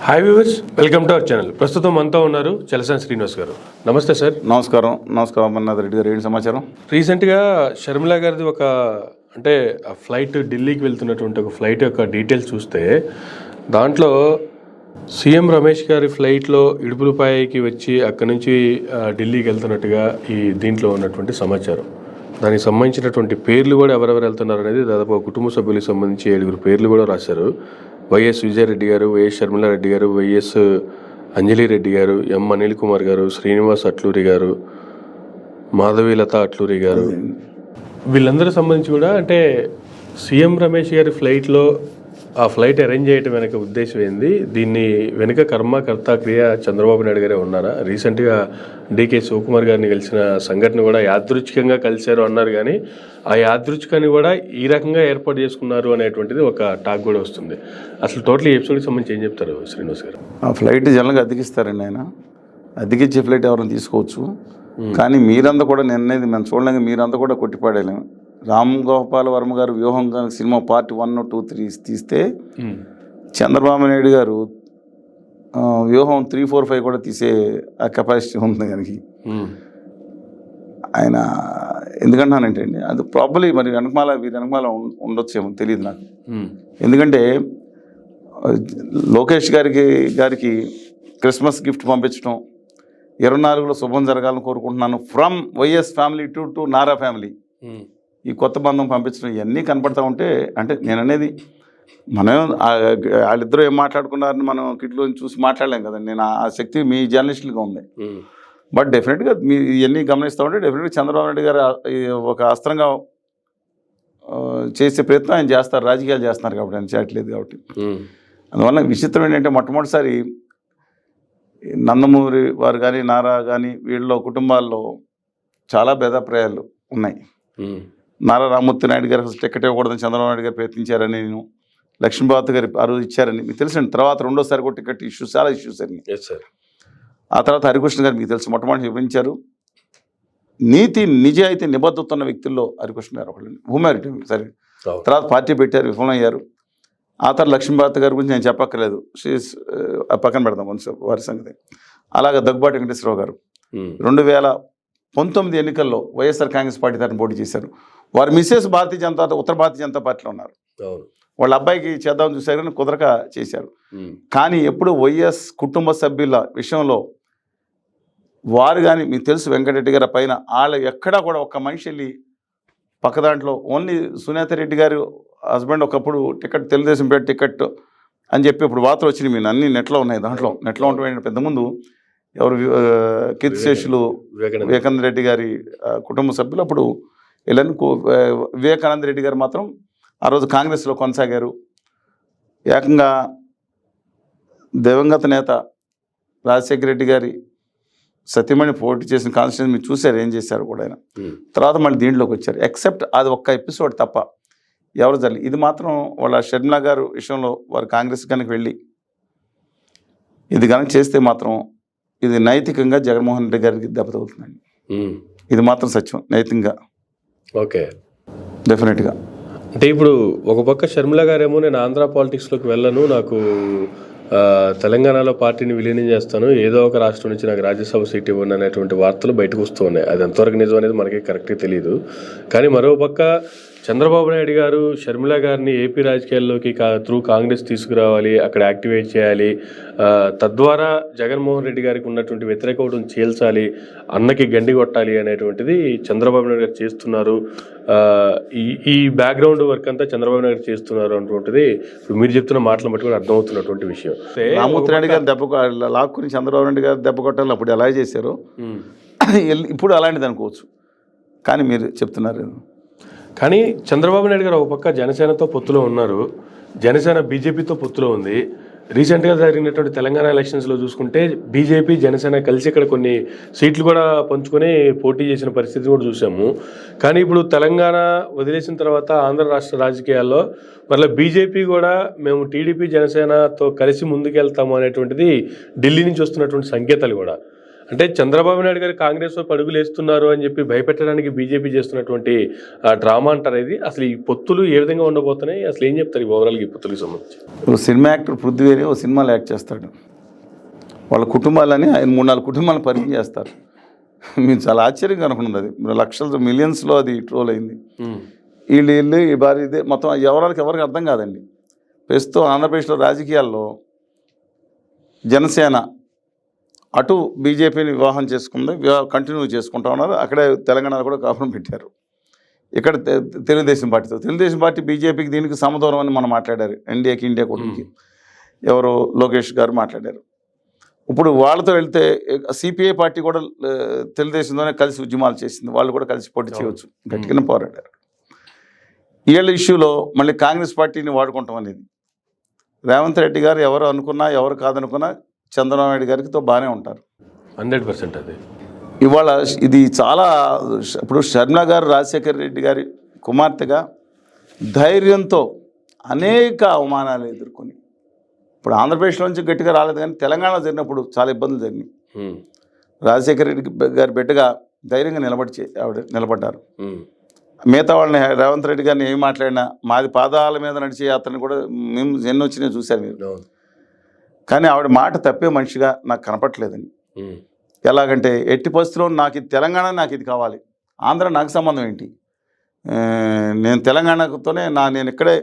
Hi viewers, welcome to our channel. ప్రస్తుతం మనతో ఉన్నారు చలసాని శ్రీనివాస్ గారు. నమస్తే సార్. నమస్కారం అమర్నాథ్ రెడ్డి గారు. ఏంటి సమాచారం? రీసెంట్గా షర్మిల గారిది అంటే ఆ ఫ్లైట్ ఢిల్లీకి వెళ్తున్నటువంటి ఒక ఫ్లైట్ యొక్క డీటెయిల్స్ చూస్తే దాంట్లో సీఎం రమేష్ గారి ఫ్లైట్లో ఇడుపులపాయకి వచ్చి అక్కడి నుంచి ఢిల్లీకి వెళ్తున్నట్టుగా ఈ దీంట్లో ఉన్నటువంటి సమాచారం. దానికి సంబంధించినటువంటి పేర్లు కూడా ఎవరెవరు వెళ్తున్నారు అనేది దాదాపు కుటుంబ సభ్యులకు సంబంధించి 7 పేర్లు కూడా రాశారు. వైఎస్ విజయరెడ్డి గారు, వైఎస్ షర్మిలారెడ్డి గారు, వైఎస్ అంజలి రెడ్డి గారు, ఎం అనిల్ కుమార్ గారు, శ్రీనివాస్ అట్లూరి గారు, మాధవీలత అట్లూరి గారు, వీళ్ళందరూ సంబంధించి కూడా అంటే సీఎం రమేష్ గారి ఫ్లైట్లో ఆ ఫ్లైట్ అరేంజ్ చేయడం వెనక ఉద్దేశం ఏంది, దీన్ని వెనుక కర్త క్రియ చంద్రబాబు నాయుడు గారే ఉన్నారా? రీసెంట్గా డీకే శివకుమార్ గారిని కలిసిన సంఘటన కూడా యాదృచ్ఛికంగా కలిశారు అన్నారు, కానీ ఆ యాదృచ్ఛికాన్ని కూడా ఈ రకంగా ఏర్పాటు చేసుకున్నారు అనేటువంటిది ఒక టాక్ కూడా వస్తుంది. అసలు టోటల్ ఎపిసోడ్కి సంబంధించి ఏం చెప్తారు శ్రీనివాస్ గారు? ఆ ఫ్లైట్ జనరల్గా అద్దెకిస్తారండి. ఆయన అద్దెకిచ్చే ఫ్లైట్ ఎవరైనా తీసుకోవచ్చు, కానీ మీరంతా కూడా నిన్నది మనం చూడలేక మీరంతా కూడా కొట్టిపాడేలేము. రామ్ గోపాల్ వర్మ గారు వ్యూహం సినిమా పార్ట్ 1, 2, 3 తీస్తే చంద్రబాబు నాయుడు గారు వ్యూహం 3, 4, 5 కూడా తీసే ఆ కెపాసిటీ ఉంది కనుక ఆయన ఎందుకంటానంటే అండి, అది ప్రాబ్లీ మరి వెనకమాల ఉండొచ్చేమో తెలియదు నాకు. ఎందుకంటే లోకేష్ గారికి క్రిస్మస్ గిఫ్ట్ పంపించడం, 24లో శుభం జరగాలని కోరుకుంటున్నాను from YS family to Nara family, ఈ కొత్త బంధం పంపించడం, ఇవన్నీ కనపడతా ఉంటే అంటే నేను అనేది మనం వాళ్ళిద్దరూ ఏం మాట్లాడుకున్నారని మనం కిట్లో చూసి మాట్లాడలేం కదండి. నేను ఆ శక్తి మీ జర్నలిస్టులుగా ఉంది. బట్ డెఫినెట్గా మీ ఇవన్నీ గమనిస్తూ ఉంటే డెఫినెట్గా చంద్రబాబు నాయుడు గారు ఒక అస్త్రంగా చేసే ప్రయత్నం ఆయన చేస్తారు, రాజకీయాలు చేస్తున్నారు కాబట్టి, ఆయన చేయట్లేదు కాబట్టి. అందువల్ల విచిత్రం ఏంటంటే మొట్టమొదటిసారి నందమూరి వారు కానీ నారా కానీ వీళ్ళ కుటుంబాల్లో చాలా భేదాభిప్రాయాలు ఉన్నాయి. నారా రామ్మూర్తి నాయుడు గారు అసలు టికెట్ ఇవ్వకూడదని చంద్రబాబు నాయుడు గారు ప్రయత్నించారని, నేను లక్ష్మీభారత్ గారి ఆ రోజు ఇచ్చారని మీకు తెలుసండి. తర్వాత రెండోసారి కూడా టికెట్ ఇష్యూస్, చాలా ఇష్యూస్ అని. ఆ తర్వాత హరికృష్ణ గారు మీకు తెలుసు, మొట్టమొదటి వివరించారు. నిజాయితీ నిబద్ధత ఉన్న వ్యక్తుల్లో హరికృష్ణ గారు ఒకళ్ళు, హోంగారిటీ సరే. తర్వాత పార్టీ పెట్టారు, విఫలమయ్యారు. ఆ తర్వాత లక్ష్మీభారత్ గారి గురించి నేను చెప్పక్కర్లేదు, పక్కన పెడదాం కొంచెం వారి సంగతి. అలాగే దగ్గుబాటి వెంకటేశ్వరరావు గారు 2019 ఎన్నికల్లో వైఎస్ఆర్ కాంగ్రెస్ పార్టీ తరఫున పోటీ చేశారు. వారి మిస్సెస్ ఉత్తర భారతీయ జనతా పార్టీలో ఉన్నారు. వాళ్ళ అబ్బాయికి చేద్దామని చూశారు కానీ కుదరక చేశారు. కానీ ఎప్పుడు వైఎస్ కుటుంబ సభ్యుల విషయంలో వారు కానీ మీకు తెలుసు, వెంకటరెడ్డి గారి పైన వాళ్ళు ఎక్కడా కూడా ఒక్క మనిషి వెళ్ళి పక్క దాంట్లో ఓన్లీ సునీత రెడ్డి గారు హస్బెండ్ ఒకప్పుడు టికెట్ తెలుగుదేశం పేట టికెట్ అని చెప్పి ఇప్పుడు వార్తలు వచ్చినాయి. మీరు అన్ని నెట్లో ఉన్నాయి. నెట్లో ఉంటాయి. పెద్ద ముందు ఎవరు కీర్తిశేషులు వివేకానంద రెడ్డి గారి కుటుంబ సభ్యులు అప్పుడు వీళ్ళని, వివేకానంద రెడ్డి గారు మాత్రం ఆ రోజు కాంగ్రెస్లో కొనసాగారు. ఏకంగా దివంగత నేత రాజశేఖర రెడ్డి గారి సతీమణి పోటీ చేసిన కాన్స్టిట్యూన్సీ మీరు చూశారు, ఏం చేశారు కూడా ఆయన. తర్వాత మళ్ళీ దీంట్లోకి వచ్చారు. ఎక్సెప్ట్ అది ఒక్క ఎపిసోడ్ తప్ప ఎవరు జరిగి, ఇది మాత్రం వాళ్ళ షర్మిల గారు విషయంలో వారు కాంగ్రెస్ కనుక వెళ్ళి ఇది కనుక చేస్తే మాత్రం ఇది నైతికంగా జగన్మోహన్ రెడ్డి గారికి దెబ్బతవుతుందండి. ఇది మాత్రం సత్యం, నైతికంగా. ఓకే, డెఫినెట్గా. అంటే ఇప్పుడు ఒక పక్క షర్మిల గారేమో నేను ఆంధ్ర పాలిటిక్స్లోకి వెళ్ళను, నాకు తెలంగాణలో పార్టీని విలీనం చేస్తాను, ఏదో ఒక రాష్ట్రం నుంచి నాకు రాజ్యసభ సీట్ ఇవ్వండి అనేటువంటి వార్తలు బయటకు వస్తూ ఉన్నాయి. అది ఎంతవరకు నిజం అనేది మనకి కరెక్ట్గా తెలియదు. కానీ మరో పక్క చంద్రబాబు నాయుడు గారు షర్మిల గారిని ఏపీ రాజకీయాల్లోకి త్రూ కాంగ్రెస్ తీసుకురావాలి, అక్కడ యాక్టివేట్ చేయాలి, తద్వారా జగన్మోహన్ రెడ్డి గారికి ఉన్నటువంటి వ్యతిరేక ఓటును చీల్చాలి, అన్నకి గండి కొట్టాలి అనేటువంటిది చంద్రబాబు నాయుడు గారు చేస్తున్నారు. ఈ బ్యాక్గ్రౌండ్ వర్క్ అంతా చంద్రబాబు నాయుడు చేస్తున్నారు అనేటువంటిది ఇప్పుడు మీరు చెప్తున్న మాటలు బట్టి కూడా అర్థమవుతున్నటువంటి విషయం. రామ్మూర్తి నాయుడు గారు లాక్కుని చంద్రబాబు నాయుడు గారు దెబ్బ కొట్టాలి, అప్పుడు ఎలా చేశారు, ఇప్పుడు అలాంటిది అనుకోవచ్చు. కానీ మీరు చెప్తున్నారు. కానీ చంద్రబాబు నాయుడు గారు ఒక పక్క జనసేనతో పొత్తులో ఉన్నారు, జనసేన బీజేపీతో పొత్తులో ఉంది. రీసెంట్గా జరిగినటువంటి తెలంగాణ ఎలక్షన్స్లో చూసుకుంటే బీజేపీ జనసేన కలిసి ఇక్కడ కొన్ని సీట్లు కూడా పంచుకొని పోటీ చేసిన పరిస్థితి కూడా చూసాము. కానీ ఇప్పుడు తెలంగాణ వదిలేసిన తర్వాత ఆంధ్ర రాష్ట్ర రాజకీయాల్లో మళ్ళీ బీజేపీ కూడా మేము టీడీపీ జనసేనతో కలిసి ముందుకెళ్తాము అనేటువంటిది ఢిల్లీ నుంచి వస్తున్నటువంటి సంకేతాలు కూడా. అంటే చంద్రబాబు నాయుడు గారు కాంగ్రెస్ వైపు అడుగులు వేస్తున్నారు అని చెప్పి భయపెట్టడానికి బీజేపీ చేస్తున్నటువంటి డ్రామా అంటారు ఇది. అసలు ఈ పొత్తులు ఏ విధంగా ఉండబోతున్నాయి, అసలు ఏం చెప్తారు ఈ ఓవరాల్గా ఈ పొత్తులకు సంబంధించి? ఓ సినిమా యాక్టర్ పృథ్వీ ఓ సినిమాలో యాక్ట్ చేస్తాడు, వాళ్ళ కుటుంబాలని ఆయన 3-4 కుటుంబాలను పరిచయం చేస్తారు. మీరు చాలా ఆశ్చర్యంగా అనుకున్నది, అది లక్షల మిలియన్స్లో అది ట్రోల్ అయింది. వీళ్ళు ఈ భార్య ఇదే మొత్తం ఎవరికి అర్థం కాదండి. ప్రస్తుతం ఆంధ్రప్రదేశ్లో రాజకీయాల్లో జనసేన అటు బీజేపీని వివాహం చేసుకుంది, కంటిన్యూ చేసుకుంటా ఉన్నారు. అక్కడే తెలంగాణలో కూడా కాపురం పెట్టారు. ఇక్కడ తెలుగుదేశం పార్టీ బీజేపీకి దీనికి సమదూరం అని మనం మాట్లాడారు. ఎన్డీఏకి ఇండియా కూటమికి ఎవరు లోకేష్ గారు మాట్లాడారు. ఇప్పుడు వాళ్ళతో వెళ్తే సిపిఐ పార్టీ కూడా తెలుగుదేశంతోనే కలిసి ఉద్యమాలు చేసింది, వాళ్ళు కూడా కలిసి పోటీ చేయవచ్చు, గట్టిగానే పోరాడారు. వీళ్ళ ఇష్యూలో మళ్ళీ కాంగ్రెస్ పార్టీని వాడుకుంటాం అనేది రేవంత్ రెడ్డి గారు ఎవరు అనుకున్నా ఎవరు కాదనుకున్నా చంద్రబాబు నాయుడు గారితో బాగానే ఉంటారు 100%. అది ఇవాళ ఇది చాలా ఇప్పుడు షర్మిల గారు రాజశేఖర రెడ్డి గారి కుమార్తెగా ధైర్యంతో అనేక అవమానాలు ఎదుర్కొని ఇప్పుడు ఆంధ్రప్రదేశ్లో నుంచి గట్టిగా రాలేదు, కానీ తెలంగాణలో జరిగినప్పుడు చాలా ఇబ్బందులు జరిగినాయి. రాజశేఖర రెడ్డి గారి బిడ్డగా ధైర్యంగా నిలబడ్డారు. మిగతా వాళ్ళని రేవంత్ రెడ్డి గారిని ఏమి మాట్లాడినా మాది పాదాల మీద నడిచే యాత్రని కూడా మేము ఎన్నో వచ్చినాయి చూశారు మీరు. కానీ ఆవిడ మాట తప్పే మనిషిగా నాకు కనపట్లేదండి. ఎలాగంటే ఎట్టి పరిస్థితుల్లో నాకు ఇది తెలంగాణ, నాకు ఇది కావాలి, ఆంధ్ర నాకు సంబంధం ఏంటి, నేను తెలంగాణతోనే నేను ఇక్కడే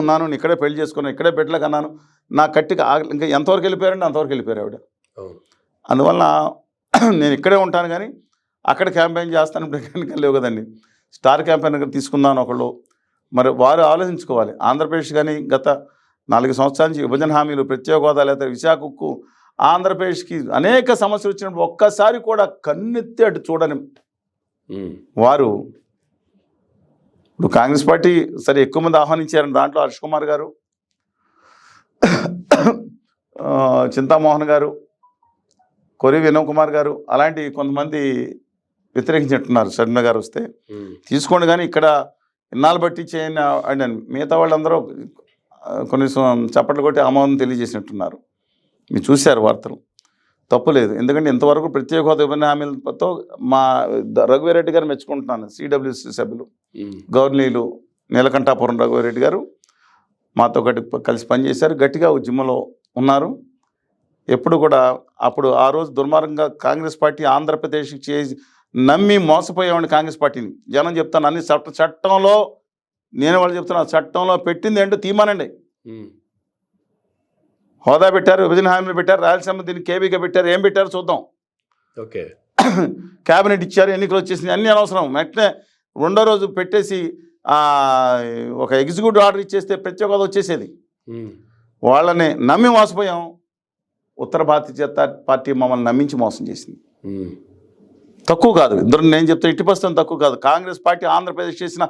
ఉన్నాను, ఇక్కడే పెళ్లి చేసుకున్నాను, ఇక్కడే బిడ్డలకు అన్నాను, నా కట్టిగా ఇంకా ఎంతవరకు వెళ్ళిపోయారండి అంతవరకు వెళ్ళిపోయారు ఆవిడ. అందువల్ల నేను ఇక్కడే ఉంటాను కానీ అక్కడ క్యాంపెయిన్ చేస్తాను, ఇప్పుడు లేవు కదండి. స్టార్ క్యాంపెయిన్ తీసుకుందామని ఒకళ్ళు, మరి వారు ఆలోచించుకోవాలి. ఆంధ్రప్రదేశ్ కానీ గత 4 సంవత్సరాల నుంచి విభజన హామీలు, ప్రత్యేక హోదా లేదా విశాఖకు ఆంధ్రప్రదేశ్కి అనేక సమస్యలు వచ్చినప్పుడు ఒక్కసారి కూడా కన్నెత్తి అటు చూడని వారు ఇప్పుడు కాంగ్రెస్ పార్టీ సరే ఎక్కువ మంది ఆహ్వానించారని, దాంట్లో హర్ష్ కుమార్ గారు, చింతామోహన్ గారు, కొరి వినోద్ కుమార్ గారు అలాంటి కొంతమంది వ్యతిరేకించినట్టున్నారు. షర్మిల గారు వస్తే తీసుకోండి, కానీ ఇక్కడ ఇన్నాళ్ళు బట్టి చేయని అండి మిగతా వాళ్ళందరూ కొన్ని చప్పట్లు కొట్టి ఆమోదం తెలియజేసినట్టున్నారు. మీరు చూశారు వార్తలు, తప్పు లేదు. ఎందుకంటే ఇంతవరకు ప్రత్యేక హోదా విభజన హామీలతో మా రఘువీరెడ్డి గారు మెచ్చుకుంటున్నాను. సిడబ్ల్యూసీ సభ్యులు గవర్నీలు నీలకంఠాపురం రఘువీరెడ్డి గారు మాతో కలిసి పనిచేశారు, గట్టిగా ఉద్యమంలో ఉన్నారు. ఎప్పుడు కూడా అప్పుడు ఆ రోజు దుర్మార్గంగా కాంగ్రెస్ పార్టీ ఆంధ్రప్రదేశ్కి చేసి నమ్మి మోసపోయేవాడిని. కాంగ్రెస్ పార్టీని జనం చెప్తాను అన్ని చట్టంలో, నేను వాళ్ళు చెప్తున్నా చట్టంలో పెట్టింది ఏంటో తీమానండి. హోదా పెట్టారు, విభజన హామీలు పెట్టారు, రాయలసీమ దీన్ని కేబీగా పెట్టారు, ఏం పెట్టారు చూద్దాం. ఓకే, క్యాబినెట్ ఇచ్చారు, ఎన్నికలు వచ్చేసింది, అన్నీ అనవసరం. వెంటనే రెండో రోజు పెట్టేసి ఒక ఎగ్జిక్యూటివ్ ఆర్డర్ ఇచ్చేస్తే ప్రత్యేక హోదా వచ్చేసేది. వాళ్ళని నమ్మి మోసపోయాం. ఉత్తర భారతీయ పార్టీ మమ్మల్ని నమ్మించి మోసం చేసింది. తక్కువ కాదు, ఇద్దరు నేను చెప్తే ఇట్టి పరిస్థితి తక్కువ కాదు. కాంగ్రెస్ పార్టీ ఆంధ్రప్రదేశ్ చేసిన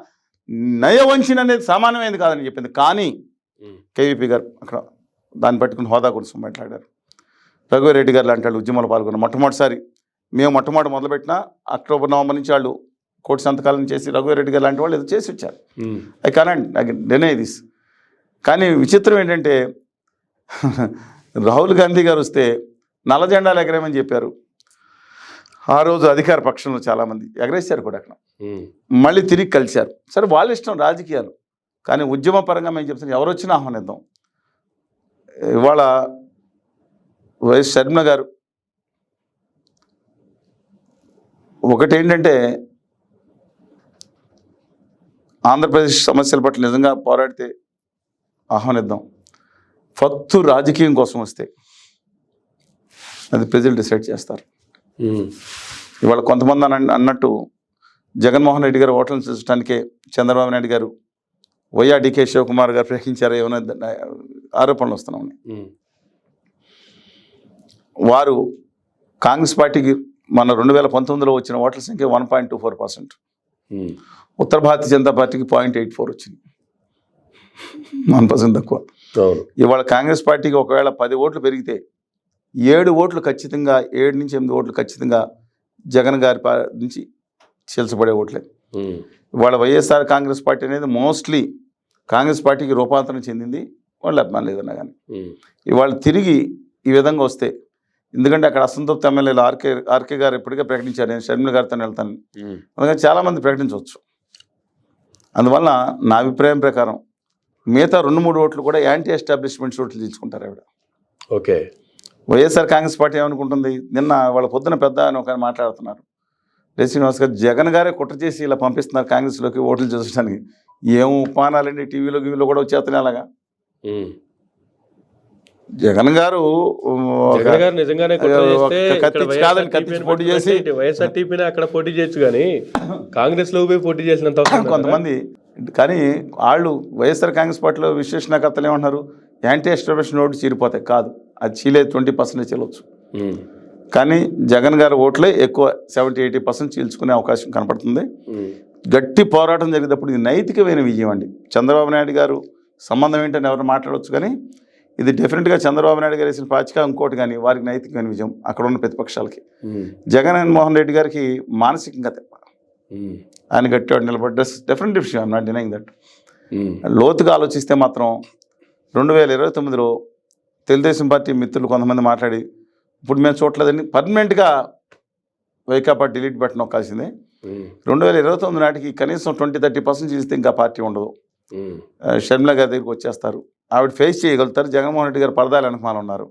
నయవంచన అనేది సామాన్యమైనది కాదని చెప్పింది. కానీ కేవీపీ గారు అక్కడ దాన్ని పట్టుకుని హోదా గురించి మాట్లాడారు. రఘువీరెడ్డి గారు లాంటి వాళ్ళు ఉద్యమంలో పాల్గొన్నారు. మొట్టమొదటిసారి మేము మొదలుపెట్టిన అక్టోబర్ నవంబర్ నుంచి వాళ్ళు కోటి సంతకాలను చేసి రఘువీరెడ్డి గారు లాంటి వాళ్ళు ఏదో చేసి వచ్చారు. I can't deny this. కానీ విచిత్రం ఏంటంటే రాహుల్ గాంధీ గారు వస్తే నల్ల జెండాలు ఎగరేమని చెప్పారు. ఆ రోజు అధికార పక్షంలో చాలామంది ఎగరేశారు కూడా. అక్కడ మళ్ళీ తిరిగి కలిశారు. సరే వాళ్ళ ఇష్టం రాజకీయాలు, కానీ ఉద్యమ పరంగా మేము చెప్తున్నాం ఎవరు వచ్చినా ఆహ్వానిద్దాం. ఇవాళ వైఎస్ షర్మిల గారు ఒకటేంటంటే ఆంధ్రప్రదేశ్ సమస్యల పట్ల నిజంగా పోరాడితే ఆహ్వానిద్దాం. ఫత్తు రాజకీయం కోసం వస్తే అది ప్రజలు డిసైడ్ చేస్తారు. ఇవాళ కొంతమంది అన్నట్టు జగన్మోహన్ రెడ్డి గారు ఓట్లను చూసడానికే చంద్రబాబు నాయుడు గారు వైఆర్ డికే శివకుమార్ గారు ప్రకటించారు ఏమైనా ఆరోపణలు వస్తున్నామని. వారు కాంగ్రెస్ పార్టీకి మన 2019లో వచ్చిన ఓట్ల సంఖ్య 1.24%, ఉత్తర భారతీయ జనతా పార్టీకి 0.84 వచ్చింది, 1% తక్కువ. ఇవాళ కాంగ్రెస్ పార్టీకి ఒకవేళ 10 ఓట్లు పెరిగితే 7 ఓట్లు ఖచ్చితంగా, 7 నుంచి 8 ఓట్లు ఖచ్చితంగా జగన్ గారి నుంచి చీల్చబడే ఓట్లే. ఇవాళ వైఎస్ఆర్ కాంగ్రెస్ పార్టీ అనేది మోస్ట్లీ కాంగ్రెస్ పార్టీకి రూపాంతరం చెందింది, వాళ్ళు అభిమానం లేదన్నా కానీ. ఇవాళ తిరిగి ఈ విధంగా వస్తే ఎందుకంటే అక్కడ అసంతృప్తి ఎమ్మెల్యేలు ఆర్కే గారు ఇప్పటికే ప్రకటించారు, నేను షర్మిల గారితో వెళ్తాను. అందుకని చాలామంది ప్రకటించవచ్చు. అందువల్ల నా అభిప్రాయం ప్రకారం మిగతా 2-3 ఓట్లు కూడా యాంటీ ఎస్టాబ్లిష్మెంట్స్ ఓట్లు తీసుకుంటారు ఆవిడ. ఓకే. వైఎస్ఆర్ కాంగ్రెస్ పార్టీ ఏమనుకుంటుంది, నిన్న వాళ్ళ పొద్దున పెద్ద అని ఒక మాట్లాడుతున్నారు శ్రీనివాస్ గారు, జగన్ గారే కుట్ర చేసి ఇలా పంపిస్తున్నారు కాంగ్రెస్లోకి ఓట్లు చూసడానికి. ఏం ఉపానాలండి, టీవీలో కూడా వచ్చేస్తున్నాయి అలాగా. జగన్ గారు నిజంగానే పోటీ చేసి వైఎస్ఆర్టీపీని అక్కడ పోటీ చేయొచ్చు కానీ కాంగ్రెస్ లో పోయి పోటీ చేసినంత కొంతమంది. కానీ వాళ్ళు వైఎస్ఆర్ కాంగ్రెస్ పార్టీలో విశ్లేషణకర్తలు ఏమంటున్నారు, యాంటీ ఎస్టాబ్లిష్మెంట్ ఓట్లు చీలిపోతాయి. కాదు, అది చీలే 20% చీలవచ్చు. కానీ జగన్ గారి ఓట్లే ఎక్కువ 70-80% చీల్చుకునే అవకాశం కనపడుతుంది. గట్టి పోరాటం జరిగేటప్పుడు ఇది నైతికమైన విజయం అండి. చంద్రబాబు నాయుడు గారు సంబంధం ఏంటని ఎవరు మాట్లాడవచ్చు, కానీ ఇది డెఫినెట్గా చంద్రబాబు నాయుడు గారు వేసిన పాచిక ఇంకోటి కానీ వారికి నైతికమైన విజయం అక్కడ ఉన్న ప్రతిపక్షాలకి. జగన్మోహన్ రెడ్డి గారికి మానసికంగా తెప్ప, ఆయన గట్టివాడు నిలబడ్డ డెఫినెట్ విషయం, ఐఎమ్ నాట్ డినైయింగ్ దట్. లోతుగా ఆలోచిస్తే మాత్రం 2029లో తెలుగుదేశం పార్టీ మిత్రులు కొంతమంది మాట్లాడి ఇప్పుడు మేము చూడలేదని పర్మనెంట్గా వైకాపా డిలీట్ బటన్ నొక్కాల్సిందే. 2029 నాటికి కనీసం 20-30% చేస్తే ఇంకా పార్టీ ఉండదు. షర్మిల గారి దగ్గరికి వచ్చేస్తారు, ఆవిడ ఫేస్ చేయగలుగుతారు. జగన్మోహన్ రెడ్డి గారు పరదాలు వెనకమాల ఉన్నారు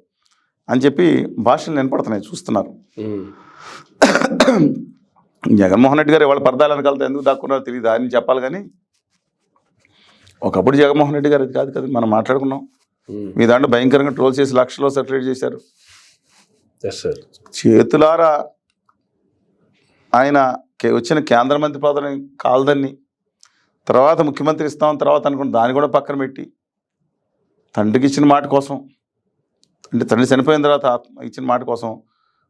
అని చెప్పి భాషలు వినపడుతున్నాయి, చూస్తున్నారు. జగన్మోహన్ రెడ్డి గారు ఇవాళ పరదాలు వెనకాలతో ఎందుకు దాక్కున్నారో తెలియదు అని చెప్పాలి. కానీ ఒకప్పుడు జగన్మోహన్ రెడ్డి గారు అది కాదు కదా, మనం మాట్లాడుకున్నాం. మీ దాంట్లో భయంకరంగా ట్రోల్ చేసి లక్షలో సర్క్యులేట్ చేశారు. చేతులారా ఆయన వచ్చిన కేంద్ర మంత్రి పదవిని కాలదన్ని, తర్వాత ముఖ్యమంత్రి ఇస్తాం తర్వాత అనుకుంటే దాన్ని కూడా పక్కన పెట్టి తండ్రికి ఇచ్చిన మాట కోసం, అంటే తండ్రి చనిపోయిన తర్వాత ఇచ్చిన మాట కోసం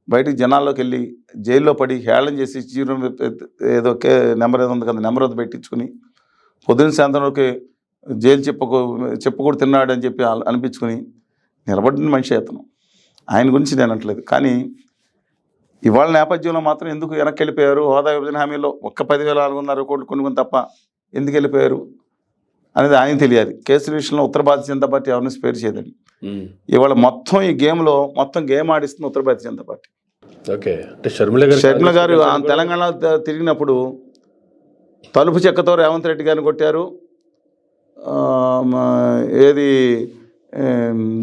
బయటికి జనాల్లోకి వెళ్ళి జైల్లో పడి హేళన చేసి ఏదో నెంబర్ ఏదో ఉంది కదా, నెంబర్ వద్ద పెట్టించుకుని పొద్దున్న సాయంత్రంలోకి జైలు చెప్పుకూడదు తిన్నాడు అని చెప్పి అనిపించుకుని నిలబడిన మనిషి అతను. ఆయన గురించి నేను అనట్లేదు. కానీ ఇవాళ నేపథ్యంలో మాత్రం ఎందుకు వెనక్కి వెళ్ళిపోయారు, హోదా విభజన హామీలో 14,400 కోట్లు కొన్ని తప్ప ఎందుకు వెళ్ళిపోయారు అనేది ఆయన తెలియాలి. కేసుల విషయంలో ఉత్తర భారతీయ జనతా పార్టీ ఎవరిని స్పేర్ చేయదండి. ఇవాళ మొత్తం ఈ గేమ్లో గేమ్ ఆడిస్తుంది ఉత్తర భారతీయ జనతా పార్టీ. ఓకే. అంటే షర్మిల గారు తెలంగాణ తిరిగినప్పుడు తలుపు చెక్కతో రేవంత్ రెడ్డి గారిని కొట్టారు. ఏది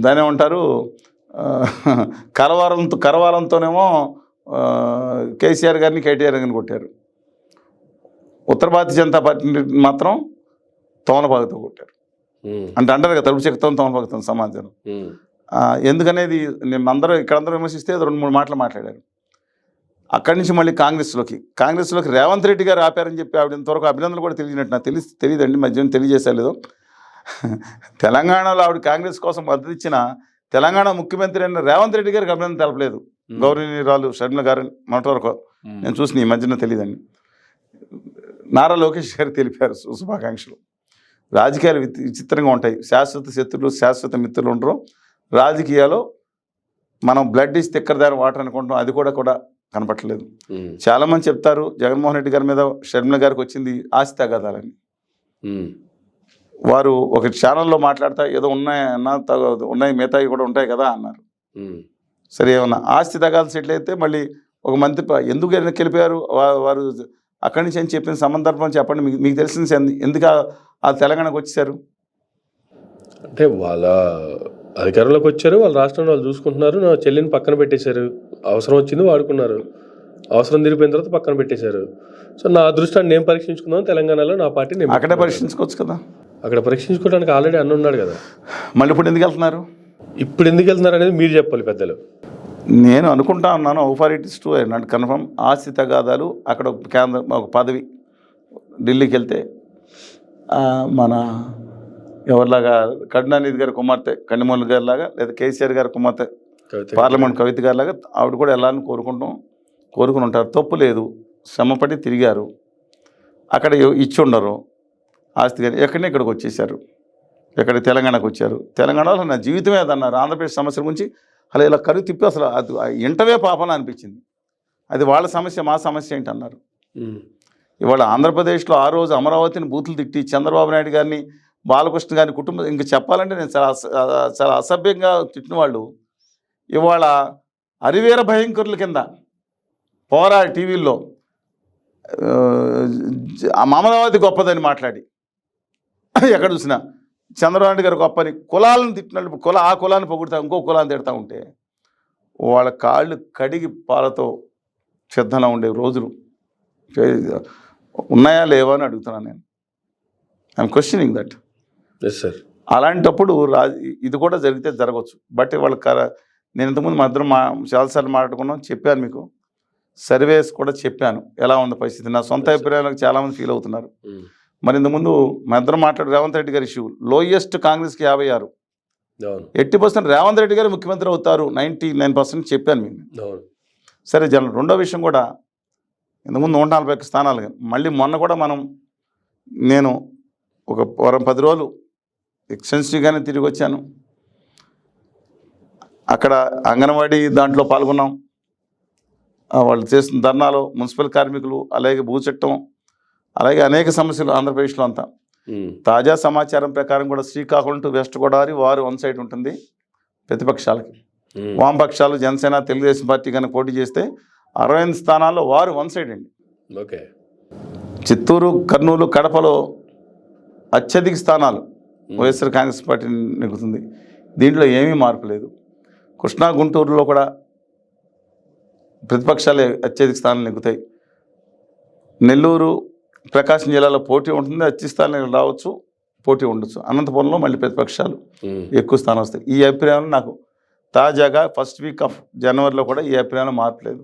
దాని ఏమంటారు, కరవాలంతోనేమో కేసీఆర్ గారిని కేటీఆర్ గారిని కొట్టారు. ఉత్తర భారతీయ జనతా పార్టీ మాత్రం తోమలపాగుతో కొట్టారు. అంటే అంటారు కదా, తలుపు చెక్కతో తోమలపాగుతాం సమాచారం. ఎందుకనేది అందరూ ఇక్కడందరూ విమర్శిస్తే 2-3 మాటలు మాట్లాడారు. అక్కడి నుంచి మళ్ళీ కాంగ్రెస్లోకి రేవంత్ రెడ్డి గారు ఆపారని చెప్పి ఆవిడ ఇంతవరకు అభినందనలు కూడా తెలియనట్టు నాకు తెలియదండి, మధ్యలో తెలియజేసేలేదు. తెలంగాణలో ఆవిడ కాంగ్రెస్ కోసం మద్దతు ఇచ్చిన తెలంగాణ ముఖ్యమంత్రి అయిన రేవంత్ రెడ్డి గారికి అభినందన తెలపలేదు గౌరవనీయురాలు షర్మిల గారు. మొదటి వరకు నేను చూసిన ఈ మధ్యన తెలియదండి. నారా లోకేష్ గారు తెలిపారు శుభాకాంక్షలు. రాజకీయాలు విచిత్రంగా ఉంటాయి. శాశ్వత శత్రులు శాశ్వత మిత్రులు ఉండరు. రాజకీయాల్లో మనం blood is thicker than water అనుకుంటాం, అది కూడా కనపట్టలేదు. చాలామంది చెప్తారు జగన్మోహన్ రెడ్డి గారి మీద షర్మిల గారికి వచ్చింది ఆస్తి తగాదాలని. వారు ఒక ఛానల్లో మాట్లాడతా ఏదో ఉన్నాయి మిగతాయి కూడా ఉంటాయి కదా అన్నారు. సరే, ఏమన్నా ఆస్తి తగాదాలు సెటిల్ అయితే మళ్ళీ ఒక మంత్రి ఎందుకు వెళ్ళిపోయారు వారు అక్కడి నుంచి అని చెప్పిన సందర్భం చెప్పండి. మీకు తెలిసిన ఎందుకు ఆ తెలంగాణకు వచ్చేసారు? అంటే వాళ్ళ అధికారంలోకి వచ్చారు, వాళ్ళ రాష్ట్రంలో వాళ్ళు చూసుకుంటున్నారు. నా చెల్లిని పక్కన పెట్టేశారు, అవసరం వచ్చింది వాడుకున్నారు, అవసరం తిరిగిపోయిన తర్వాత పక్కన పెట్టేశారు. సో నా అదృష్టాన్ని నేను పరీక్షించుకున్నాను తెలంగాణలో, నా పార్టీని అక్కడే పరీక్షించుకోవచ్చు కదా. అక్కడ పరీక్షించుకోవడానికి ఆల్రెడీ అన్న ఉన్నాడు కదా. మళ్ళీ ఇప్పుడు ఎందుకు వెళ్తున్నారు? ఇప్పుడు ఎందుకు వెళ్తున్నారు అనేది మీరు చెప్పాలి పెద్దలు. నేను అనుకుంటా ఉన్నాను for it is true and confirm. ఆస్తి తగాదాలు అక్కడ ఒక పదవి ఢిల్లీకి వెళ్తే మన ఎవరిలాగా కరుణానిధి గారి కుమార్తె కన్నిమూల గారి లాగా, లేదా కేసీఆర్ గారి కుమార్తె పార్లమెంట్ కవిత గారి లాగా ఆవిడ కూడా వెళ్ళాలని కోరుకుని ఉంటారు. తప్పు లేదు, శ్రమపడి తిరిగారు, అక్కడ ఇచ్చి ఉండరు ఆస్తి గారి. ఇక్కడికి వచ్చేసారు, తెలంగాణకు వచ్చారు. తెలంగాణలో నా జీవితమే అదన్నారు. ఆంధ్రప్రదేశ్ సమస్యల గురించి అలా ఇలా కరువు తిప్పి అసలు అది ఇంటవే పాపన అనిపించింది. అది వాళ్ళ సమస్య, మా సమస్య ఏంటి అన్నారు. ఇవాళ ఆంధ్రప్రదేశ్లో ఆ రోజు అమరావతిని బూతులు తిట్టి చంద్రబాబు నాయుడు గారిని, బాలకృష్ణ గారిని కుటుంబం ఇంకా చెప్పాలంటే నేను చాలా అసభ్యంగా తిట్టిన వాళ్ళు ఇవాళ అరివీర భయంకరుల కింద పోరాడి టీవీల్లో అమరావతి గొప్పదని మాట్లాడి ఎక్కడ చూసినా చంద్రబాబు నాయుడు గారు గొప్పని కులాలను తిట్టినప్పుడు ఆ కులాన్ని పొగుడుతా ఇంకో కులాన్ని తిడతా ఉంటే వాళ్ళ కాళ్ళు కడిగి పాలతో సిద్ధంగా ఉండే రోజులు ఉన్నాయా లేవా అని అడుగుతున్నాను నేను. I'm questioning that. Yes sir. అలాంటప్పుడు ఇది కూడా జరిగితే జరగవచ్చు. బట్ వాళ్ళ నేను ఇంతకుముందు మా ఇద్దరం చాలాసార్లు మాట్లాడుకున్నాం, చెప్పాను మీకు, సర్వేస్ కూడా చెప్పాను ఎలా ఉంది పరిస్థితి. నా సొంత అభిప్రాయాలకు చాలామంది ఫీల్ అవుతున్నారు. మరి ఇంతకుముందు మా ఇద్దరం మాట్లాడు రేవంత్ రెడ్డి గారి ఇష్యూ లోయెస్ట్ కాంగ్రెస్కి 56, 80% రేవంత్ రెడ్డి గారు ముఖ్యమంత్రి అవుతారు 99% చెప్పాను మీకు. సరే జనం రెండో విషయం కూడా ఇంతకుముందు 140 స్థానాలు, మళ్ళీ మొన్న కూడా నేను ఒక 10 రోజులు ఎక్స్టెన్సివ్గానే తిరిగి వచ్చాను. అక్కడ అంగన్వాడీ దాంట్లో పాల్గొన్నాం. వాళ్ళు చేసిన ధర్నాలో మున్సిపల్ కార్మికులు, అలాగే భూ చట్టం, అలాగే అనేక సమస్యలు ఆంధ్రప్రదేశ్లో అంతా. తాజా సమాచారం ప్రకారం కూడా శ్రీకాకుళం టు వెస్ట్ గోదావరి వారు 1 సైడ్ ఉంటుంది ప్రతిపక్షాలకి. వామపక్షాలు జనసేన తెలుగుదేశం పార్టీ కనుక పోటీ చేస్తే 68 స్థానాల్లో వారు 1 సైడ్ అండి. ఓకే. చిత్తూరు, కర్నూలు, కడపలో అత్యధిక స్థానాలు వైఎస్ఆర్ కాంగ్రెస్ పార్టీ నెగ్గుతుంది. దీంట్లో ఏమీ మార్పు లేదు. కృష్ణా, గుంటూరులో కూడా ప్రతిపక్షాలే అత్యధిక స్థానాలు నెగ్గుతాయి. నెల్లూరు, ప్రకాశం జిల్లాలో పోటీ ఉంటుంది, అత్యధిక స్థానాలు రావచ్చు, పోటీ ఉండొచ్చు. అనంతపురంలో మళ్ళీ ప్రతిపక్షాలు ఎక్కువ స్థానం వస్తాయి. ఈ అభిప్రాయం నాకు తాజాగా ఫస్ట్ వీక్ ఆఫ్ జనవరిలో కూడా ఈ అభిప్రాయం మార్పలేదు.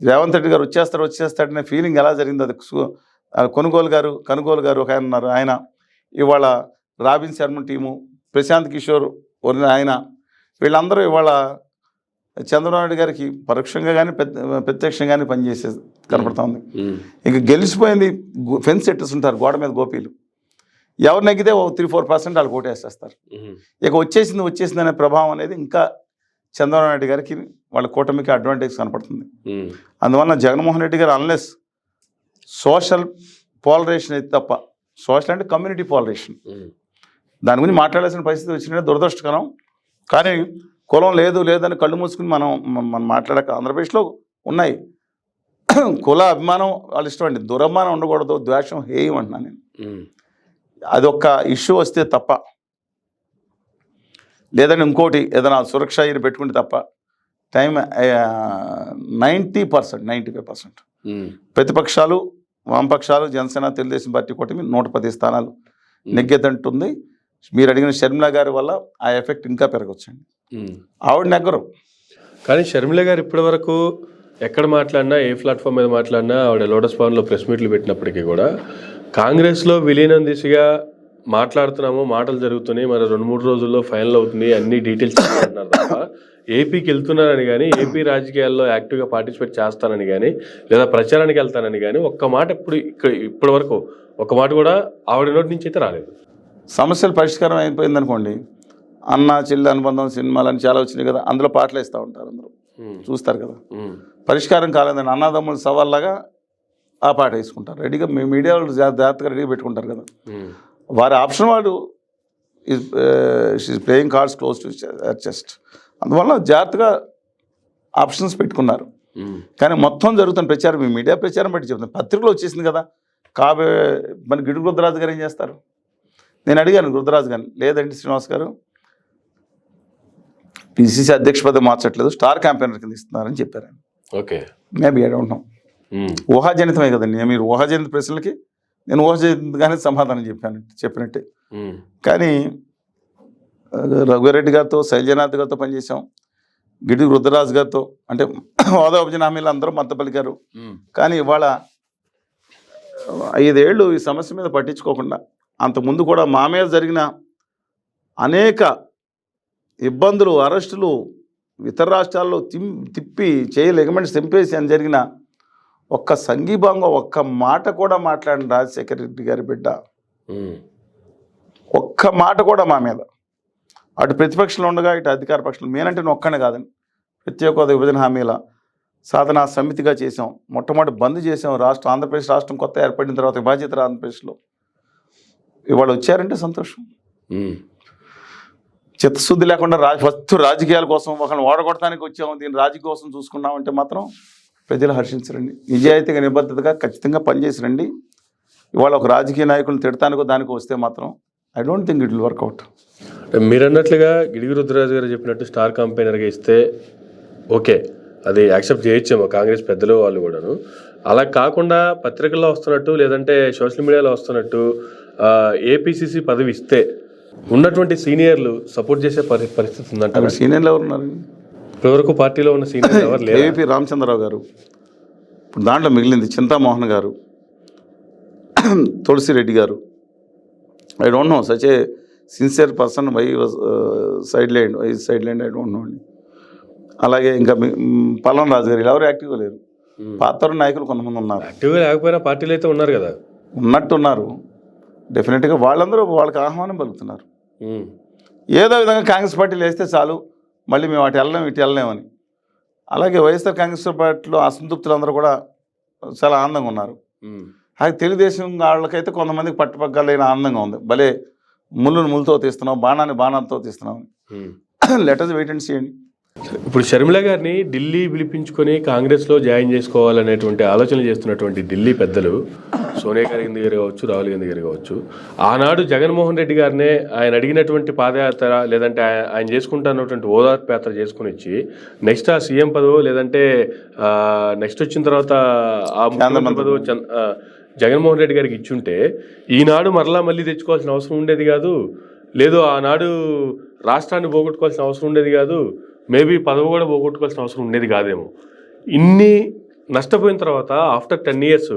రేవంత్ రెడ్డి గారు వచ్చేస్తాడనే ఫీలింగ్ ఎలా జరిగింది, అది కనుగోలు గారు ఒక ఆయన ఉన్నారు, ఆయన ఇవాళ రాబిన్ శర్మ టీము, ప్రశాంత్ కిషోర్ ఆయన, వీళ్ళందరూ ఇవాళ చంద్రబాబు నాయుడు గారికి పరోక్షంగా కానీ ప్రత్యక్షంగానే పనిచేసే కనపడతా ఉంది. ఇక గెలిచిపోయింది ఫెన్స్ సెట్టర్స్ ఉంటారు, గోడ మీద గోపీలు, ఎవరు నెగ్గితే 3-4% వాళ్ళు ఓటేసేస్తారు. ఇక వచ్చేసింది అనే ప్రభావం అనేది ఇంకా చంద్రబాబు నాయుడు గారికి వాళ్ళ కూటమికి అడ్వాంటేజ్ కనపడుతుంది. అందువల్ల జగన్మోహన్ రెడ్డి గారు అన్లెస్ సోషల్ పోలరైజేషన్ అయితే తప్ప, సోషల్ అంటే కమ్యూనిటీ పోలరైజేషన్, దాని గురించి మాట్లాడాల్సిన పరిస్థితి వచ్చినట్టు దురదృష్టకరం. కానీ కులం లేదని కళ్ళు మూసుకుని మనం మాట్లాడక ఆంధ్రప్రదేశ్లో ఉన్నాయి. కుల అభిమానం వాళ్ళ ఇష్టం అండి, దురభిమానం ఉండకూడదు, ద్వేషం హేయం అంటున్నాను నేను. అదొక ఇష్యూ వస్తే తప్ప, లేదని ఇంకోటి ఏదైనా సురక్ష ఇది పెట్టుకుంటే తప్ప టైం 90%, 95% ప్రతిపక్షాలు, వామపక్షాలు, జనసేన తెలుగుదేశం పార్టీ కూటమి 110 స్థానాలు నెగ్గేదంటుంది. మీరు అడిగిన షర్మిల గారి వల్ల ఆ ఎఫెక్ట్ ఇంకా పెరగవచ్చండి. ఆవిడ నెగ్గరు. కానీ షర్మిల గారు ఇప్పటి వరకు ఎక్కడ మాట్లాడినా, ఏ ప్లాట్ఫామ్ మీద మాట్లాడినా, ఆవిడ లోటస్ భవన్లో ప్రెస్ మీట్లు పెట్టినప్పటికీ కూడా కాంగ్రెస్లో విలీనం దిశగా మాట్లాడుతున్నాము, మాటలు జరుగుతున్నాయి, మరి 2-3 రోజుల్లో ఫైనల్ అవుతుంది, అన్ని డీటెయిల్స్ చెప్తున్నారు తప్ప ఏపీకి వెళ్తున్నానని కానీ, ఏపీ రాజకీయాల్లో యాక్టివ్గా పార్టిసిపేట్ చేస్తానని కానీ, లేదా ప్రచారానికి వెళ్తానని కానీ ఒక్క మాట ఇప్పటి వరకు ఒక మాట కూడా ఆవిడ నోటి నుంచి అయితే రాలేదు. సమస్యలు పరిష్కారం అయిపోయింది అనుకోండి, అన్న చెల్లి అనుబంధం సినిమాలని చాలా వచ్చినాయి కదా, అందులో పాటలు వేస్తూ ఉంటారు, అందరూ చూస్తారు కదా. పరిష్కారం కాలేదని అన్నదమ్ముల సవాల్లాగా ఆ పాట వేసుకుంటారు రెడీగా. మీ మీడియా వాళ్ళు జాగ్రత్తగా రెడీగా పెట్టుకుంటారు కదా. వారి ఆప్షన్ వాడు playing cards close to chest, అందువల్ల జాగ్రత్తగా ఆప్షన్స్ పెట్టుకున్నారు. కానీ మొత్తం జరుగుతున్న ప్రచారం మీ మీడియా ప్రచారం బట్టి చెప్తాను, పత్రికలో వచ్చేసింది కదా. మరి గిడుగు రుద్రరాజు గారు ఏం చేస్తారు? నేను అడిగాను రుద్రరాజు గారిని, లేదండి శ్రీనివాస్ గారు పిసిసి అధ్యక్ష పదవి మార్చట్లేదు, స్టార్ క్యాంపెయినర్ కింద ఇస్తున్నారని చెప్పారు. Okay, maybe I don't know. ఊహాజనితమే కదండి, మీరు ఊహాజనిత ప్రశ్నలకి నేను ఊహాజనితంగానే సమాధానం చెప్పినట్టే. కానీ రఘువీరెడ్డి గారితో, శైలజనాథ్ గారితో పనిచేసాం, గిడుగు రుద్రరాజు గారితో, అంటే హోదా విభజన హామీలు అందరూ మద్దతు పలికారు. కానీ ఇవాళ 5 ఏళ్ళు ఈ సమస్య మీద పట్టించుకోకుండా, అంతకుముందు కూడా మా మీద జరిగిన అనేక ఇబ్బందులు, అరెస్టులు, ఇతర రాష్ట్రాల్లో తిప్పి లిగమెంట్స్ తెంపేసి అని జరిగిన ఒక్క సంఘీభావంగా ఒక్క మాట కూడా మాట్లాడిన రాజశేఖర రెడ్డి గారి బిడ్డ ఒక్క మాట కూడా మా మీద, అటు ప్రతిపక్షంలో ఉండగా ఇటు అధికార పక్షంలో, నేనంటే ఒక్కనే కాదండి, ప్రత్యేక హోదా విభజన హామీల సాధనా సమితిగా చేసాం, మొట్టమొదటి బంద్ చేసాం. ఆంధ్రప్రదేశ్ రాష్ట్రం కొత్త ఏర్పడిన తర్వాత విభజిత ఆంధ్రప్రదేశ్లో ఇవాళ వచ్చారంటే సంతోషం. చిత్తశుద్ధి లేకుండా ఫస్ట్ రాజకీయాల కోసం ఒకరిని ఓడగొట్టడానికి వచ్చాము, దీన్ని రాజకీయ కోసం చూసుకున్నామంటే మాత్రం ప్రజలు హర్షించరండి. నిజాయితీగా నిబద్ధతగా ఖచ్చితంగా పనిచేసిరండి. ఇవాళ ఒక రాజకీయ నాయకులను తిడతానికో దానికో వస్తే మాత్రం I don't think it will work out. మీరు అన్నట్లుగా గిడిగి రుద్రరాజు గారు చెప్పినట్టు స్టార్ కంపెయినర్గా ఇస్తే ఓకే, అది యాక్సెప్ట్ చేయొచ్చేమో కాంగ్రెస్ పెద్దలు వాళ్ళు కూడాను. అలా కాకుండా పత్రికల్లో వస్తున్నట్టు లేదంటే సోషల్ మీడియాలో వస్తున్నట్టు ఏపీసీసీ పదవి ఇస్తే ఉన్నటువంటి సీనియర్లు సపోర్ట్ చేసే పరిస్థితి ఉందంటారు. సీనియర్లు ఎవరు ఉన్నారు? ఇప్పటివరకు పార్టీలో ఉన్న సీనియర్లు ఎవరు లేరు. ఏపీ రామచంద్రరావు గారు, ఇప్పుడు దాంట్లో మిగిలింది చింతామోహన్ గారు, తులసిరెడ్డి గారు. I don't know such a sincere person why side line I don't know అండి. అలాగే ఇంకా పల్లం రాజు గారు ఎవరు యాక్టివ్గా లేరు. పాత నాయకులు కొంతమంది ఉన్నారు, యాక్టివ్గా లేకపోయినా పార్టీలు అయితే ఉన్నారు కదా, ఉన్నట్టున్నారు. డెఫినెట్గా వాళ్ళందరూ వాళ్ళకి ఆహ్వానం పలుకుతున్నారు. ఏదో విధంగా కాంగ్రెస్ పార్టీలు వేస్తే చాలు, మళ్ళీ మేము అటు వెళ్ళలేము ఇటు వెళ్ళలేమని. అలాగే వైఎస్ఆర్ కాంగ్రెస్ పార్టీలో అసంతృప్తులందరూ కూడా చాలా ఆనందంగా ఉన్నారు. అది తెలుగుదేశం వాళ్ళకైతే కొంతమందికి పట్టుపక్కలైన ఆనందంగా ఉంది. భలే ముళ్ళును ముళ్ళతో తీస్తున్నాం, బాణాన్ని బాణాలతో తీస్తున్నాం. లెటర్స్ వెయిట్ అండ్ సీ అండి. ఇప్పుడు షర్మిల గారిని ఢిల్లీ పిలిపించుకొని కాంగ్రెస్లో జాయిన్ చేసుకోవాలనేటువంటి ఆలోచనలు చేస్తున్నటువంటి ఢిల్లీ పెద్దలు సోనియా గారి దగ్గర కావచ్చు, రాహుల్ గాంధీ గారు కావచ్చు, ఆనాడు జగన్మోహన్ రెడ్డి గారినే ఆయన అడిగినటువంటి పాదయాత్ర లేదంటే ఆయన చేసుకుంటున్నటువంటి ఓదార్పు యాత్ర చేసుకుని వచ్చి నెక్స్ట్ ఆ సీఎం పదవు లేదంటే నెక్స్ట్ వచ్చిన తర్వాత ఆ ముఖ్యమంత్రి పదవు జగన్మోహన్ రెడ్డి గారికి ఇచ్చుంటే ఈనాడు మళ్ళీ తెచ్చుకోవాల్సిన అవసరం ఉండేది కాదు, లేదు ఆనాడు రాష్ట్రాన్ని పోగొట్టుకోవాల్సిన అవసరం ఉండేది కాదు, మేబీ పదవి కూడా పోగొట్టుకోవాల్సిన అవసరం ఉండేది కాదేమో. ఇన్ని నష్టపోయిన తర్వాత ఆఫ్టర్ 10 years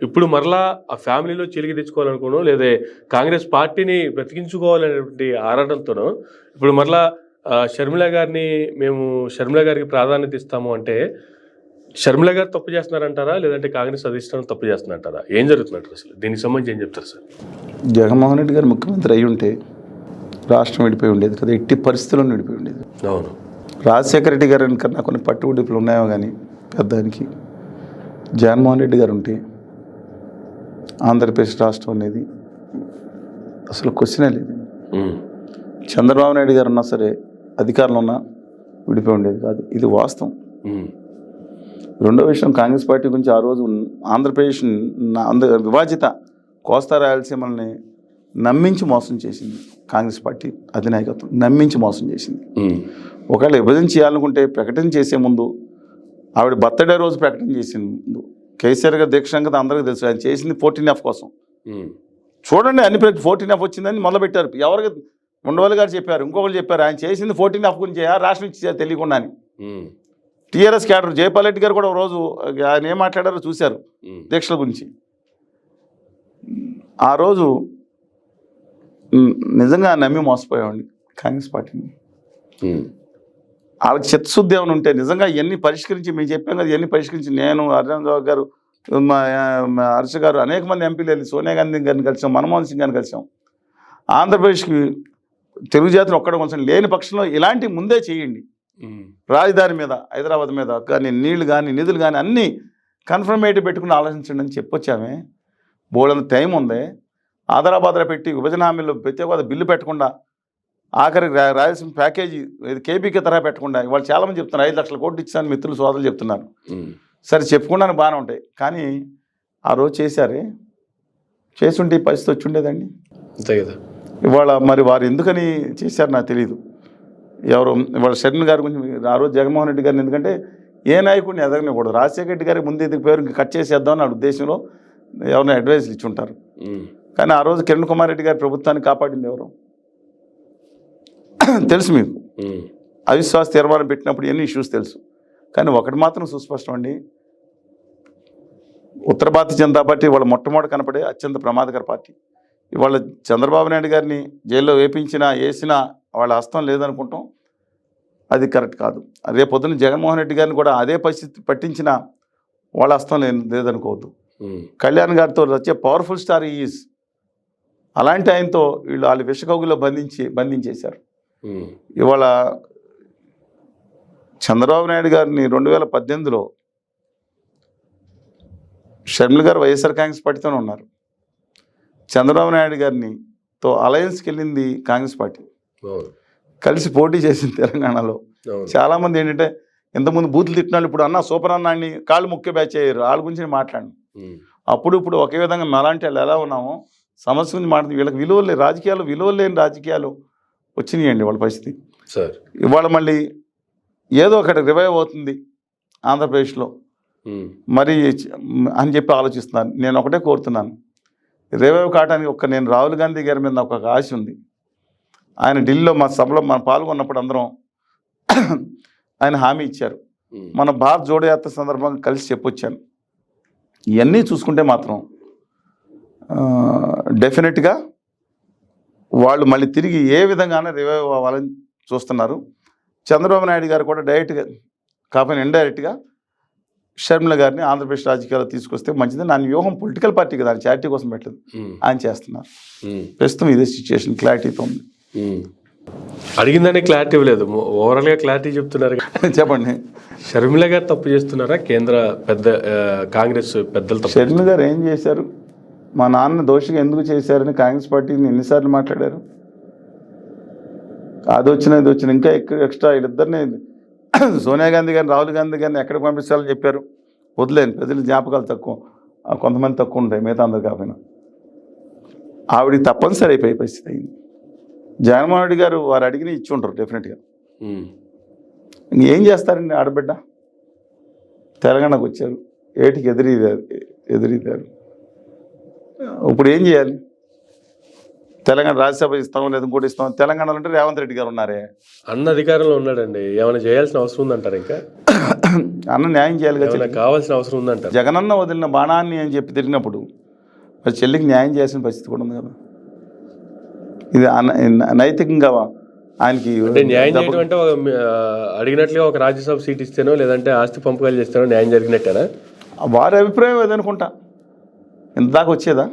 ఇప్పుడు మరలా ఆ ఫ్యామిలీలో చిలికి తెచ్చుకోవాలనుకోను లేదా కాంగ్రెస్ పార్టీని బ్రతికించుకోవాలనేటువంటి ఆరాటంతోనో ఇప్పుడు మరలా షర్మిల గారికి ప్రాధాన్యత ఇస్తాము అంటే షర్మిల గారు తప్పు చేస్తున్నారంటారా లేదంటే కాంగ్రెస్ అధిష్టానం తప్పు చేస్తున్నారంటారా? ఏం జరుగుతున్నట్టు అసలు దీనికి సంబంధించి ఏం చెప్తారు సార్? జగన్మోహన్ రెడ్డి గారు ముఖ్యమంత్రి అయి ఉంటే రాష్ట్రం విడిపోయి ఉండేది కదా, ఎట్టి పరిస్థితుల్లో విడిపోయి ఉండేది. అవును, రాజశేఖర రెడ్డి గారు కన్నా కొన్ని పట్టుబడిపులు ఉన్నాయో కానీ పెద్దానికి జగన్మోహన్ రెడ్డి గారు ఉంటే ఆంధ్రప్రదేశ్ రాష్ట్రం అనేది అసలు క్వశ్చనే లేదు. చంద్రబాబు నాయుడు గారు ఉన్నా సరే అధికారంలో ఉన్నా విడిపోయి ఉండేది కాదు, ఇది వాస్తవం. రెండో విషయం, కాంగ్రెస్ పార్టీ గురించి ఆ రోజు ఆంధ్రప్రదేశ్ విభాజిత కోస్తా రాయలసీమల్ని నమ్మించి మోసం చేసింది కాంగ్రెస్ పార్టీ అధినాయకత్వం, నమ్మించి మోసం చేసింది. ఒకవేళ విభజన చేయాలనుకుంటే ప్రకటన చేసే ముందు ఆవిడ బర్త్డే రోజు ప్రకటన చేసింది ముందు కేసీఆర్ గారు దీక్షంగా అందరికీ తెలుసు, ఆయన చేసింది 14F కోసం. చూడండి అన్ని 14F వచ్చిందని మొదలుపెట్టారు. ఎవరికి ఉండవల్లి గారు చెప్పారు, ఇంకొకరు చెప్పారు, ఆయన చేసింది 14F గురించి రాష్ట్రం ఇచ్చేది తెలియకుండా అని. టీఆర్ఎస్ క్యాడర్ జయపాల్ రెడ్డి గారు కూడా ఒక రోజు ఆయన ఏం మాట్లాడారో చూశారు దీక్షల గురించి. ఆ రోజు నిజంగా నమ్మి మోసపోయామండి కాంగ్రెస్ పార్టీని. వాళ్ళకి చిత్తశుద్ధి ఏమైనా ఉంటే నిజంగా ఇవన్నీ పరిష్కరించి మేము చెప్పాం కదా, ఇవన్నీ పరిష్కరించి నేను హరిరామ్ గారు మా హర్ష గారు అనేక మంది ఎంపీలు వెళ్ళి సోనియా గాంధీ గారిని కలిసాం, మన్మోహన్ సింగ్ గారిని కలిసాం. ఆంధ్రప్రదేశ్కి తెలుగు జాతిని ఒక్కడ కొంచెం లేని పక్షంలో ఇలాంటి ముందే చేయండి. రాజధాని మీద హైదరాబాద్ మీద కానీ నీళ్లు కానీ నిధులు కానీ అన్నీ కన్ఫర్మేటివ్ పెట్టుకుని ఆలోచించండి అని చెప్పొచ్చామే. బోల్డంత టైం ఉంది. ఆధారాబాద్లో పెట్టి విభజన హామీలో ప్రత్యేక బిల్లు పెట్టకుండా ఆఖరికి రాయలసీమ ప్యాకేజీ కేబీకే తరహా పెట్టకుండా ఇవాళ చాలామంది చెప్తున్నారు 5 లక్షల కోట్లు ఇచ్చాను మిత్రులు సోదరులు చెప్తున్నారు. సరే చెప్పుకున్నాను బాగానే ఉంటాయి, కానీ ఆ రోజు చేశారే, చేసుంటే ఈ పరిస్థితి వచ్చి ఉండేదండి. అంతే కదా. ఇవాళ మరి వారు ఎందుకని చేశారు నాకు తెలియదు. ఎవరు ఇవాళ షర్మిల గారి గురించి ఆ రోజు జగన్మోహన్ రెడ్డి గారిని ఎందుకంటే ఏ నాయకుడిని ఎదగనివ్వకూడదు, రాజశేఖర రెడ్డి గారికి ముందు ఎదిగి పేరు కట్ చేసేద్దామని నా ఉద్దేశంలో ఎవరైనా అడ్వైజ్లు ఇచ్చి ఉంటారు. కానీ ఆ రోజు కిరణ్ కుమార్ రెడ్డి గారి ప్రభుత్వాన్ని కాపాడింది ఎవరు తెలుసు మీకు. అవిశ్వాస తీర్మానం పెట్టినప్పుడు ఎన్ని ఇష్యూస్ తెలుసు. కానీ ఒకటి మాత్రం సుస్పష్టం అండి, ఉత్తర భారతీయ జనతా పార్టీ వాళ్ళ మొట్టమొదటి కనపడే అత్యంత ప్రమాదకర పార్టీ. ఇవాళ చంద్రబాబు నాయుడు గారిని జైల్లో వేసినా వాళ్ళ హస్తం లేదనుకుంటాం, అది కరెక్ట్ కాదు. రేపు పొద్దున్న జగన్మోహన్ రెడ్డి గారిని కూడా అదే పరిస్థితి పట్టించిన వాళ్ళ హస్తం లేదనుకోవద్దు. కళ్యాణ్ గారితో వచ్చే పవర్ఫుల్ స్టార్ ఈజ్, అలాంటి ఆయనతో వాళ్ళు విషకౌగులో బంధించేశారు. ఇవాళ చంద్రబాబు నాయుడు గారిని 2018లో షర్మిల గారు వైఎస్ఆర్ కాంగ్రెస్ పార్టీతోనే ఉన్నారు. చంద్రబాబు నాయుడు గారితో అలయన్స్కి వెళ్ళింది కాంగ్రెస్ పార్టీ. కలిసి పోటీ చేసింది తెలంగాణలో. అవును. చాలామంది ఏంటంటే ఇంతకుముందు బూతులు తిట్టినాళ్ళు ఇప్పుడు అన్న సూపర్ అన్నాన్ని కాళ్ళు ముఖ్య బ్యాచ్ అయ్యారు. వాళ్ళ గురించి నేను మాట్లాడను. అప్పుడు ఇప్పుడు ఒకే విధంగా అలాంటి వాళ్ళు ఎలా ఉన్నామో సమస్య గురించి మాట్లాడుతుంది. వీళ్ళకి విలువలు లేని రాజకీయాలు, విలువలు లేని రాజకీయాలు వచ్చినాయండి వాళ్ళ పరిస్థితి. సార్ ఇవాళ మళ్ళీ ఏదో ఒకటి రివైవ్ అవుతుంది ఆంధ్రప్రదేశ్లో మరి అని చెప్పి ఆలోచిస్తున్నాను. నేను ఒకటే కోరుతున్నాను, రివైవ్ కావడానికి నేను రాహుల్ గాంధీ గారి మీద ఒక ఆశ ఉంది. ఆయన ఢిల్లీలో మా సభలో మనం పాల్గొన్నప్పుడు అందరం ఆయన హామీ ఇచ్చారు. మన భారత్ జోడో యాత్ర సందర్భంగా కలిసి చెప్పొచ్చాను. ఇవన్నీ చూసుకుంటే మాత్రం డెఫినెట్గా వాళ్ళు మళ్ళీ తిరిగి ఏ విధంగానే రివైవ్ అవ్వాలని చూస్తున్నారు. చంద్రబాబు నాయుడు గారు కూడా డైరెక్ట్గా కాకపోయినా ఇండైరెక్ట్గా షర్మిల గారిని ఆంధ్రప్రదేశ్ రాజకీయాల్లో తీసుకొస్తే మంచిది. నా వ్యూహం పొలిటికల్ పార్టీ కదా, చారిటీ కోసం పెట్టలేదు, ఆయన చేస్తున్నారు. ప్రస్తుతం ఇదే సిచ్యుయేషన్ క్లారిటీతో ఉంది. అడిగిందని క్లారిటీ ఇవ్వలేదు, ఓవరాల్గా క్లారిటీ చెప్తున్నారు. చెప్పండి, షర్మిల గారు తప్పు చేస్తున్నారా, కేంద్ర పెద్ద కాంగ్రెస్ పెద్దలు? షర్మిల గారు ఏం చేశారు? మా నాన్న దోషిగా ఎందుకు చేశారని కాంగ్రెస్ పార్టీని ఎన్నిసార్లు మాట్లాడారు? అది వచ్చిన ఇది వచ్చిన ఇంకా ఎక్స్ట్రా వీళ్ళిద్దరిని సోనియా గాంధీ గారిని రాహుల్ గాంధీ గారిని ఎక్కడికి పంపించాలని చెప్పారు. వదిలేను, ప్రజల జ్ఞాపకాలు తక్కువ, కొంతమంది తక్కువ ఉంటాయి, మిగతా అందరు కాకపోయినా. ఆవిడికి తప్పనిసరి అయిపోయే పరిస్థితి అయింది. జగన్మోహన్ రెడ్డి గారు వారు అడిగిన ఇచ్చి ఉంటారు డెఫినెట్గా. ఇంకేం చేస్తారండి? ఆడబిడ్డ తెలంగాణకు వచ్చారు, ఏటికి ఎదిరిదారు. ఇప్పుడు ఏం చేయాలి? తెలంగాణ రాజ్యసభ ఇస్తాం లేదా ఇంకోటి ఇస్తాం. తెలంగాణలో అంటే రేవంత్ రెడ్డి గారు ఉన్నారే, అన్న అధికారంలో ఉన్నాడండి. ఏమైనా చేయాల్సిన అవసరం ఉందంటారు? ఇంకా అన్న న్యాయం చేయాలి కదా, కావాల్సిన అవసరం ఉందంటారు. జగనన్న వదిలిన బాణాన్ని అని చెప్పి తిరిగినప్పుడు మరి చెల్లికి న్యాయం చేయాల్సిన పరిస్థితి కూడా ఉంది కదా. ఇది నైతికంగా ఆయనకి న్యాయం చేయడం అంటే అడిగినట్లుగా ఒక రాజ్యసభ సీట్ ఇస్తేనో లేదంటే ఆస్తి పంపకాలు చేస్తేనో న్యాయం జరిగినట్టేనా? వారి అభిప్రాయం ఏదనుకుంటా. ఇంతదాకా వచ్చేదా?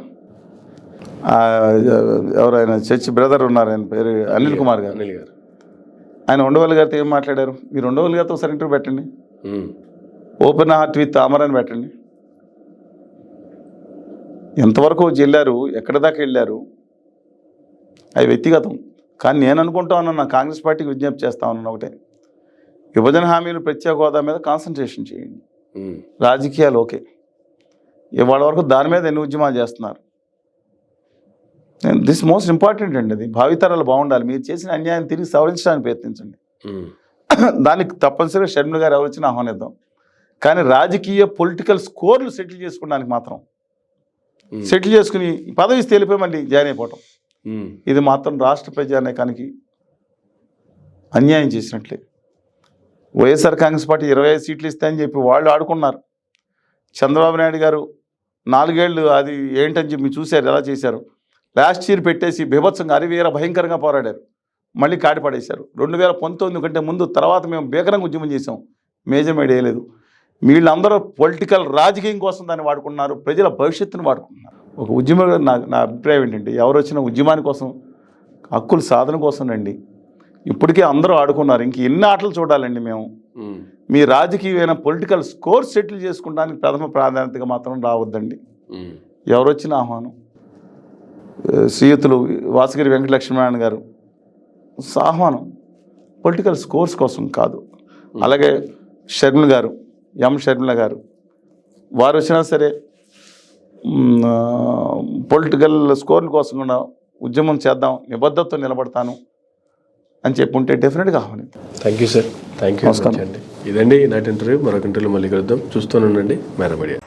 ఎవరైనా చర్చి బ్రదర్ ఉన్నారు, ఆయన పేరు అనిల్ కుమార్ గారు. ఆయన ఉండవల్లి గారితో ఏం మాట్లాడారు? మీరు ఉండవల్లి గారితో ఒకసారి ఇంటర్వ్యూ పెట్టండి. ఓపెన్ హార్ట్ విత్ అమర్ అని పెట్టండి. ఎంతవరకు వెళ్ళారు, ఎక్కడి దాకా వెళ్ళారు, అవి వ్యక్తిగతం. కానీ నేను అనుకుంటా ఉన్నాను, నా కాంగ్రెస్ పార్టీకి విజ్ఞప్తి చేస్తా ఉన్నాను ఒకటే, విభజన హామీలు ప్రత్యేక హోదా మీద కాన్సన్ట్రేషన్ చేయండి. రాజకీయాలు ఓకే, ఇవాళ వరకు దాని మీద ఎన్ని ఉద్యమాలు చేస్తున్నారు. దిస్ మోస్ట్ ఇంపార్టెంట్ అండి. అది భావితరాలు బాగుండాలి. మీరు చేసిన అన్యాయం తిరిగి సవరించడానికి ప్రయత్నించండి. దానికి తప్పనిసరిగా షర్మిల గారు ఎవరు వచ్చినా ఆహ్వానిద్దాం. కానీ రాజకీయ పొలిటికల్ స్కోర్లు సెటిల్ చేసుకోవడానికి మాత్రం సెటిల్ చేసుకుని పదవి తేలిపోయి మళ్ళీ జాయిన్ అయిపోవటం, ఇది మాత్రం రాష్ట్ర ప్రజానీకానికి అన్యాయం చేసినట్లే. వైఎస్ఆర్ కాంగ్రెస్ పార్టీ 25 సీట్లు ఇస్తాయని చెప్పి వాళ్ళు ఆడుకున్నారు. చంద్రబాబు నాయుడు గారు 4 ఏళ్ళు అది ఏంటని చెప్పి చూశారు ఎలా చేశారు. లాస్ట్ ఇయర్ పెట్టేసి బీభత్సంగా అరివీర భయంకరంగా పోరాడారు, మళ్ళీ కాటిపడేశారు. 2019 కంటే ముందు తర్వాత మేము భీకరంగా ఉద్యమం చేసాం, మేజర్మేడ్ వేయలేదు. వీళ్ళందరూ పొలిటికల్ రాజకీయం కోసం దాన్ని వాడుకున్నారు, ప్రజల భవిష్యత్తును వాడుకుంటున్నారు. ఒక ఉద్యమం నా అభిప్రాయం ఏంటంటే, ఎవరు వచ్చిన ఉద్యమాని కోసం, హక్కుల సాధన కోసం రండి. ఇప్పటికే అందరూ ఆడుకున్నారు, ఇంక ఎన్ని ఆటలు చూడాలండి మేము? మీ రాజకీయమైన పొలిటికల్ స్కోర్ సెటిల్ చేసుకోవడానికి ప్రథమ ప్రాధాన్యతగా మాత్రం రావద్దండి. ఎవరు వచ్చిన ఆహ్వానం. శ్రీయుతులు వాసగిరి వెంకటలక్ష్మీనారాయణ గారు ఆహ్వానం పొలిటికల్ స్కోర్స్ కోసం కాదు. అలాగే షర్మిల గారు, షర్మిల గారు వారు వచ్చినా సరే పొలిటికల్ స్కోర్ల కోసం కూడా ఉద్యమం చేద్దాం, నిబద్ధతతో నిలబడతాను అని చెప్పి ఉంటే డెఫినెట్గా ఆహ్వానం. Thank you sir, thank you అండి. ఇదండి నాటి ఇంటర్వ్యూ. మరొక ఇంటర్వ్యూ మళ్ళీ కలుద్దాం. చూస్తూనే ఉండండి మేరా మీడియా.